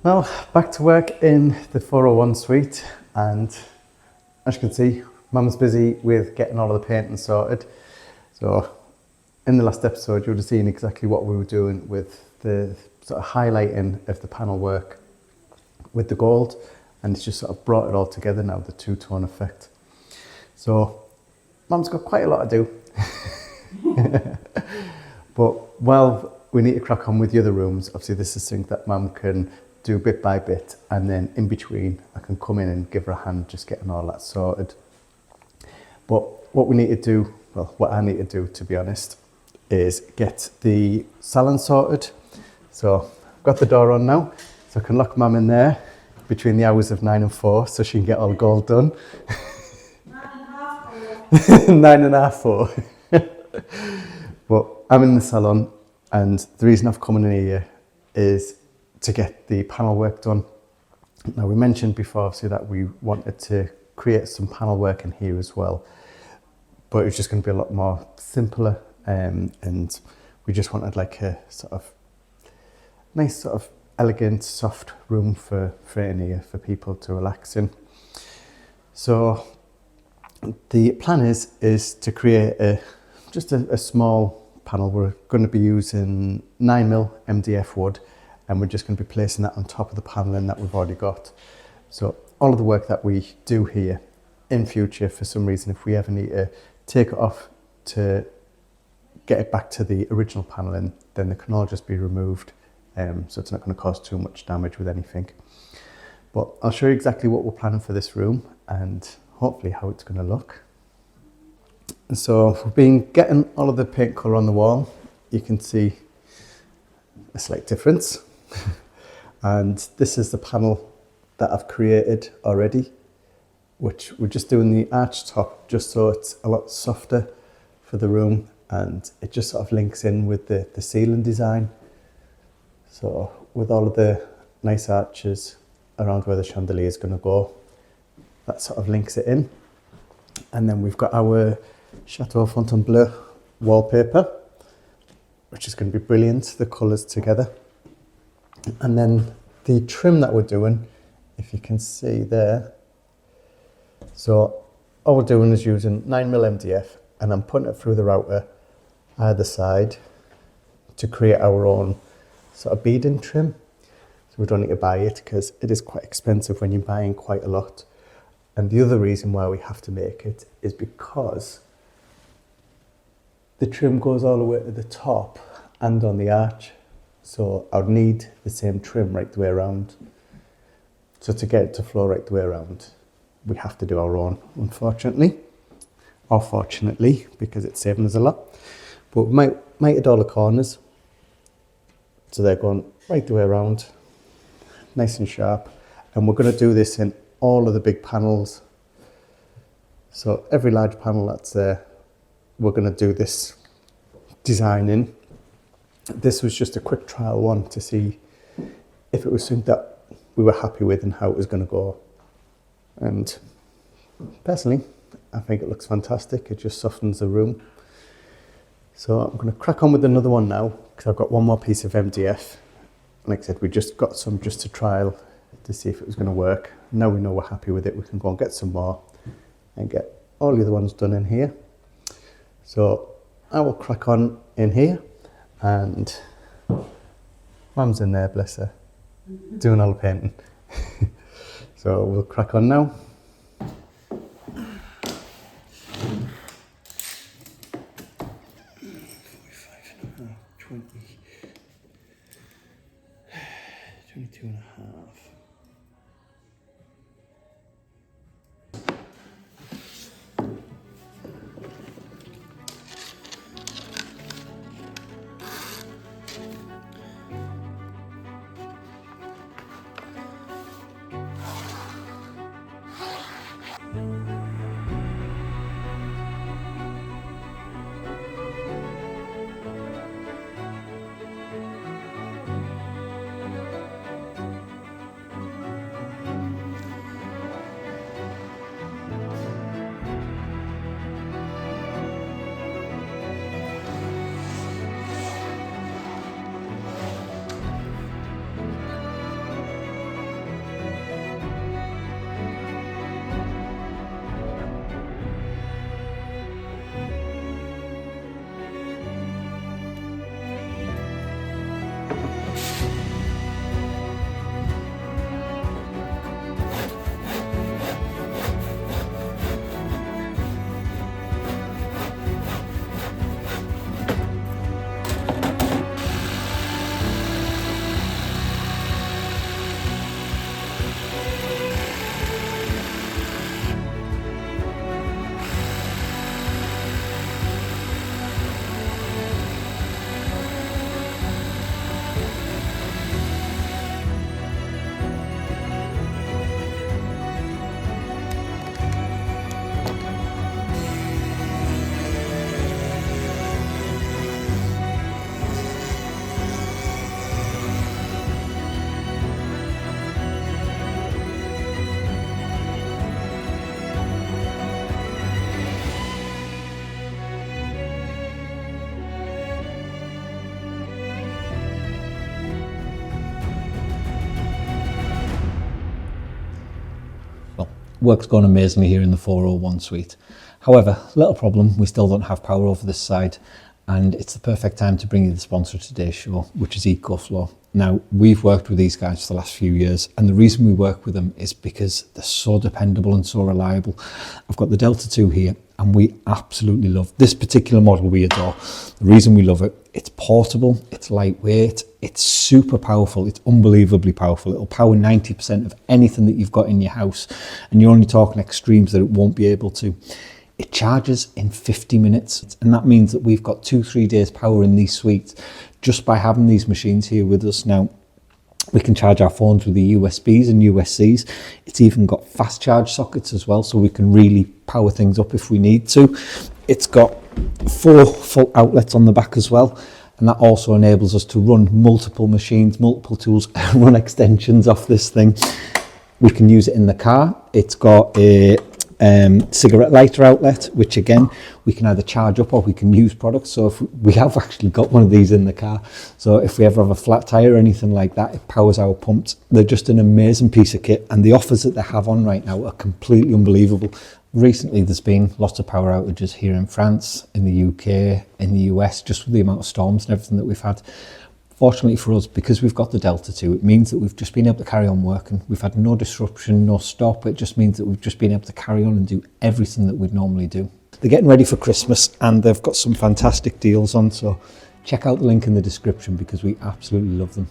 Well, back to work in the 401 suite, and as you can see, Mum's busy with getting all of the painting sorted. So in the last episode, you would have seen exactly what we were doing with the sort of highlighting of the panel work with the gold, and it's just sort of brought it all together now, the two-tone effect. So Mum's got quite a lot to do. But while we need to crack on with the other rooms, obviously this is something that Mum can do bit by bit, and then in between I can come in and give her a hand just getting all that sorted. But what we need to do, well, what I need to do, to be honest, is get the salon sorted. So I've got the door on now, so I can lock Mum in there between the hours of 9 and 4 so she can get all the gold done. 9.5, 4. But I'm in the salon, and the reason I've come in here is to get the panel work done. Now, we mentioned before obviously that we wanted to create some panel work in here as well, but it's just going to be a lot more simpler, and we just wanted like a sort of nice sort of elegant soft room for in here for people to relax in. So the plan is to create just a small panel. We're going to be using 9mm MDF wood, and we're just going to be placing that on top of the paneling that we've already got. So all of the work that we do here in future, for some reason, if we ever need to take it off to get it back to the original paneling, then it can all just be removed. So it's not going to cause too much damage with anything. But I'll show you exactly what we're planning for this room and hopefully how it's going to look. So we've been getting all of the paint colour on the wall. You can see a slight difference. And this is the panel that I've created already, which we're just doing the arch top just so it's a lot softer for the room, and it just sort of links in with the ceiling design. So with all of the nice arches around where the chandelier is going to go. That sort of links it in. And then we've got our Chateau Fontainebleau wallpaper, which is going to be brilliant, the colours together. And then the trim that we're doing, if you can see there. So all we're doing is using 9mm MDF, and I'm putting it through the router either side to create our own sort of beading trim. So we don't need to buy it because it is quite expensive when you're buying quite a lot. And the other reason why we have to make it is because the trim goes all the way to the top and on the arch. So I would need the same trim right the way around. So to get it to flow right the way around, we have to do our own, unfortunately. Or fortunately, because it's saving us a lot. But we might it all the corners. So they're going right the way around, nice and sharp. And we're going to do this in all of the big panels. So every large panel that's there, we're going to do this design in. This was just a quick trial one to see if it was something that we were happy with and how it was going to go. And personally, I think it looks fantastic. It just softens the room. So I'm going to crack on with another one now because I've got one more piece of MDF. Like I said, we just got some just to trial to see if it was going to work. Now we know we're happy with it, we can go and get some more and get all the other ones done in here. So I will crack on in here, and Mum's in there, bless her, doing all the painting. So we'll crack on now. Work's gone amazingly here in the 401 suite. However, little problem, we still don't have power over this side, and it's the perfect time to bring you the sponsor of today's show, which is EcoFlow. Now, we've worked with these guys for the last few years, and the reason we work with them is because they're so dependable and so reliable. I've got the Delta 2 here, and we absolutely love this particular model. We adore. The reason we love it, it's portable, it's lightweight, it's super powerful, it's unbelievably powerful. It'll power 90% of anything that you've got in your house, and you're only talking extremes that it won't be able to. It charges in 50 minutes, and that means that we've got 2-3 days power in these suites just by having these machines here with us. Now, we can charge our phones with the USBs and USCs. It's even got fast charge sockets as well, so we can really power things up if we need to. It's got 4 full outlets on the back as well. And that also enables us to run multiple machines, multiple tools, run extensions off this thing. We can use it in the car. It's got a cigarette lighter outlet, which again, we can either charge up or we can use products. So if we have actually got one of these in the car. So if we ever have a flat tire or anything like that, it powers our pumps. They're just an amazing piece of kit, and the offers that they have on right now are completely unbelievable. Recently, there's been lots of power outages here in France, in the UK, in the US, just with the amount of storms and everything that we've had. Fortunately for us, because we've got the Delta 2, it means that we've just been able to carry on working. We've had no disruption, no stop. It just means that we've just been able to carry on and do everything that we'd normally do. They're getting ready for Christmas and they've got some fantastic deals on, so check out the link in the description because we absolutely love them.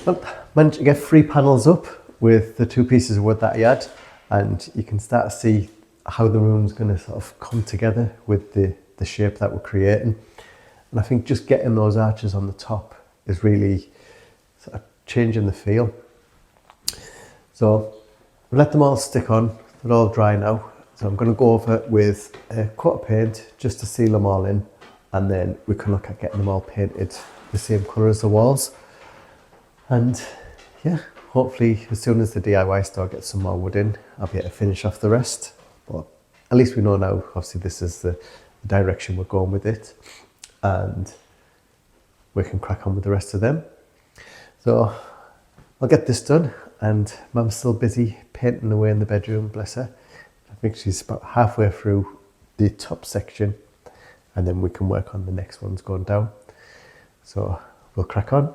Well, managed to get 3 panels up with the 2 pieces of wood that I had, and you can start to see how the room's going to sort of come together with the shape that we're creating. And I think just getting those arches on the top is really sort of changing the feel. So we'll let them all stick on, they're all dry now. So I'm going to go over it with a coat of paint just to seal them all in, and then we can look at getting them all painted the same colour as the walls. And yeah, hopefully as soon as the DIY store gets some more wood in, I'll be able to finish off the rest. But at least we know now, obviously this is the direction we're going with it, and we can crack on with the rest of them. So I'll get this done, and Mum's still busy painting away in the bedroom, bless her. I think she's about halfway through the top section, and then we can work on the next ones going down. So we'll crack on.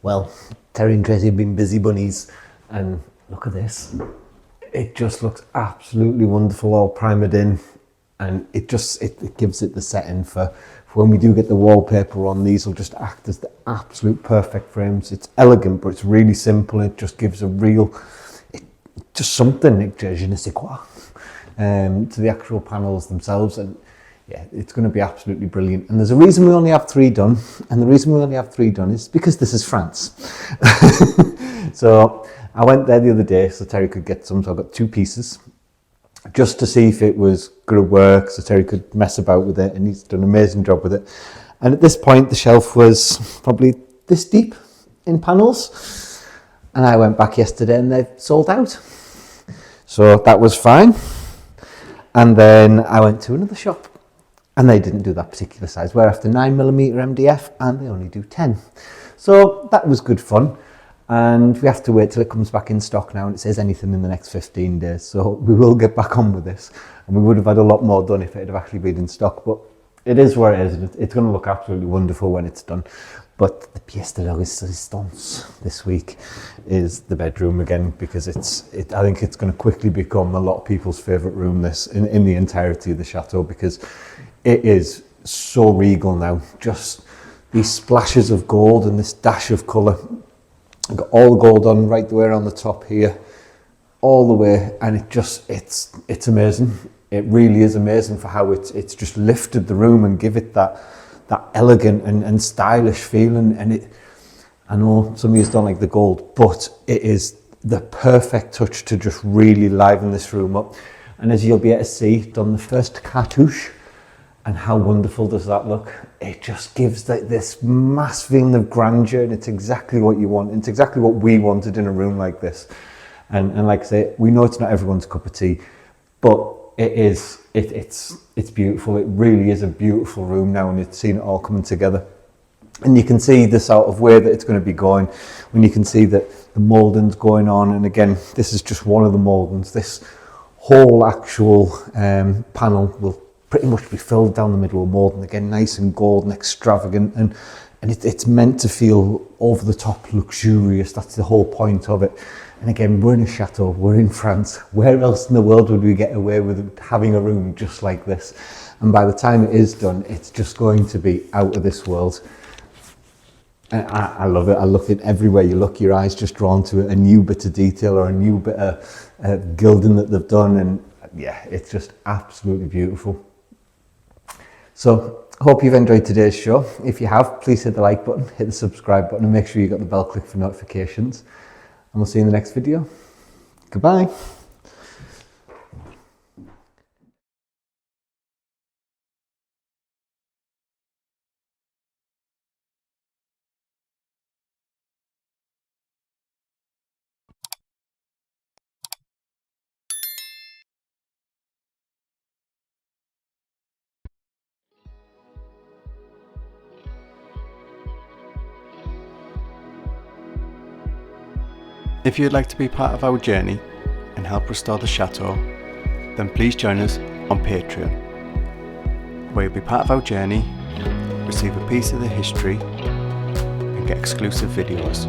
Well, Terry and Tracy have been busy bunnies, and look at this. It just looks absolutely wonderful, all primered in, and it gives it the setting for when we do get the wallpaper on. These will just act as the absolute perfect frames. It's elegant, but it's really simple. It just gives a real, just something, je ne sais quoi, to the actual panels themselves. And yeah, it's going to be absolutely brilliant. And there's a reason we only have 3 done. And the reason we only have 3 done is because this is France. So I went there the other day so Terry could get some. So I got 2 pieces just to see if it was going to work, so Terry could mess about with it. And he's done an amazing job with it. And at this point, the shelf was probably this deep in panels. And I went back yesterday and they've sold out. So that was fine. And then I went to another shop. And they didn't do that particular size. We're after 9mm MDF and they only do 10. So that was good fun. And we have to wait till it comes back in stock now, and it says anything in the next 15 days. So we will get back on with this. And we would have had a lot more done if it had actually been in stock. But it is where it is. It's going to look absolutely wonderful when it's done. But the pièce de la résistance this week is the bedroom again, because I think it's going to quickly become a lot of people's favourite room, this in the entirety of the chateau, because it is so regal now. Just these splashes of gold and this dash of colour. I've got all the gold on right the way around the top here, all the way, and it's amazing. It really is amazing for how it's just lifted the room and give it that elegant and stylish feeling. And I know some of you don't like the gold, but it is the perfect touch to just really liven this room up. And as you'll be able to see, done the first cartouche. And how wonderful does that look? It just gives this mass feeling of grandeur, and it's exactly what you want. It's exactly what we wanted in a room like this. And like I say, we know it's not everyone's cup of tea, but it's beautiful. It really is a beautiful room now, and it's seen it all coming together. And you can see the sort of way that it's going to be going when you can see that the moulding's going on. And again, this is just one of the mouldings. This whole actual panel will pretty much be filled down the middle with moulding, again nice and gold and extravagant, and it's meant to feel over the top luxurious. That's the whole point of it. And again, we're in a chateau, we're in France. Where else in the world would we get away with having a room just like this? And by the time it is done, it's just going to be out of this world. And I love it. I love it everywhere you look. Your eyes just drawn to it, a new bit of detail or a new bit of gilding that they've done, and yeah, it's just absolutely beautiful. So, I hope you've enjoyed today's show. If you have, please hit the like button, hit the subscribe button, and make sure you got the bell click for notifications. And we'll see you in the next video. Goodbye. If you'd like to be part of our journey and help restore the chateau, then please join us on Patreon, where you'll be part of our journey, receive a piece of the history, and get exclusive videos.